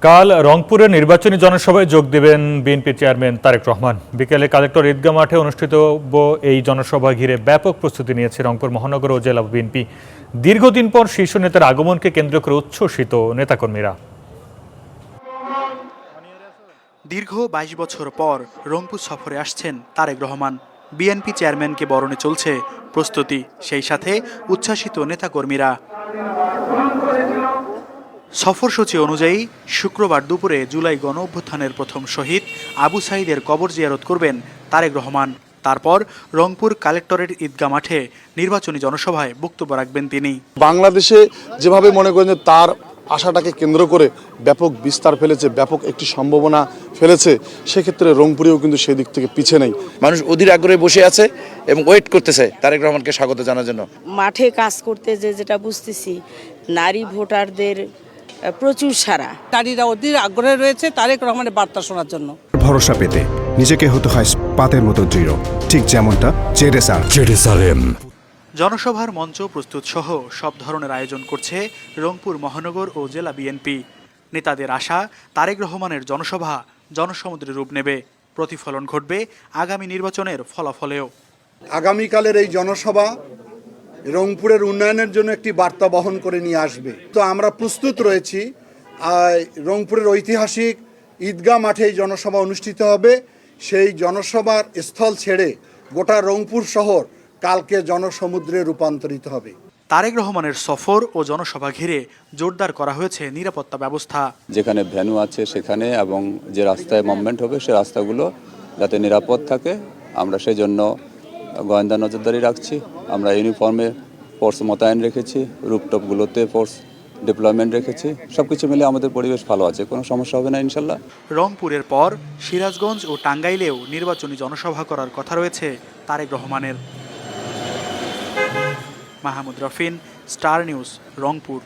কাল রংপুরে নির্বাচনী জনসভায় যোগ দেবেন বিএনপি চেয়ারম্যান তারেক রহমান। বিকেলে কালেক্টর ঈদগাহ মাঠে অনুষ্ঠিতব্য এই জনসভা ঘিরে ব্যাপক প্রস্তুতি নিয়েছে রংপুর মহানগর ও জেলা বিএনপি। দীর্ঘদিন পর শীর্ষ নেতার আগমনকে কেন্দ্র করে উচ্ছ্বসিত নেতাকর্মীরা। দীর্ঘ ২২ বছর পর রংপুর সফরে আসছেন তারেক রহমান। বিএনপি চেয়ারম্যানকে বরণে চলছে প্রস্তুতি, সেই সাথে উচ্ছ্বাসিত নেতাকর্মীরা। সফরসূচি অনুযায়ী শুক্রবার দুপুরে জুলাই গণ অভ্যুত্থানের প্রথম শহীদ আবু সাঈদের কবর জিয়ারত করবেন তারেক রহমান। তারপর রংপুর কালেক্টরেট ঈদগাহ মাঠে নির্বাচনী জনসভায় বক্তব্য রাখবেন তিনি। বাংলাদেশে যেভাবে মনে করেন যে তার আশাটাকে কেন্দ্র করে ব্যাপক বিস্তার ফেলেছে, ব্যাপক একটি সম্ভাবনা ফেলেছে, সেক্ষেত্রে রংপুরেও কিন্তু সেই দিক থেকে পিছিয়ে নেই। মানুষ অধীর আগ্রহে বসে আছে এবং ওয়েট করতেছে তারেক রহমানকে স্বাগত জানার জন্য। মাঠে কাজ করতে যেটা বুঝতেছি, নারী ভোটারদের প্রচুর সারা। নারীরা অধীর আগ্রহে রয়েছে তারেক রহমানের বার্তা শোনার জন্য। ভরসা পেতে নিজেকে হতে হয় পাতের মতো দৃঢ়, ঠিক যেমনটা জেরুসালেম। জনসভার মঞ্চ প্রস্তুত সহ সব ধরনের আয়োজন করছে রংপুর মহানগর ও জেলা বিএনপি। নেতাদের আশা, তারেক রহমানের জনসভা জনসমুদ্রে রূপ নেবে, প্রতিফলন ঘটবে আগামী নির্বাচনের ফলাফলেও। আগামীকালের এই জনসভা রংপুরের উন্নয়নের জন্য একটি বার্তা বহন করে নিয়ে আসবে। তো আমরা প্রস্তুত রয়েছি। রংপুরের ঐতিহাসিক ঈদগাহ মাঠে এই জনসভা অনুষ্ঠিত হবে। সেই জনসভার স্থল ছেড়ে গোটা রংপুর শহর কালকে জনসমুদ্রে রূপান্তরিত হবে। তারেক রহমানের সফর ও জনসভা ঘিরে জোরদার করা হয়েছে নিরাপত্তা ব্যবস্থা। যেখানে ভ্যানু আছে সেখানে এবং যে রাস্তায় মুভমেন্ট হবে সে রাস্তাগুলো যাতে নিরাপদ থাকে, আমরা সেই জন্য গোয়েন্দা নজরদারি রাখছি। আমরা ইউনিফর্মে ফোর্স মোতায়েন রেখেছি, রুপটপগুলোতে ফোর্স ডিপ্লয়মেন্ট রেখেছি। সবকিছু মিলে আমাদের পরিবেশ ভালো আছে, কোনো সমস্যা হবে না ইনশাল্লাহ। রংপুরের পর সিরাজগঞ্জ ও টাঙ্গাইলেও নির্বাচনী জনসভা করার কথা রয়েছে তারেক রহমানের। Mahmud Rafin, star news, Rangpur.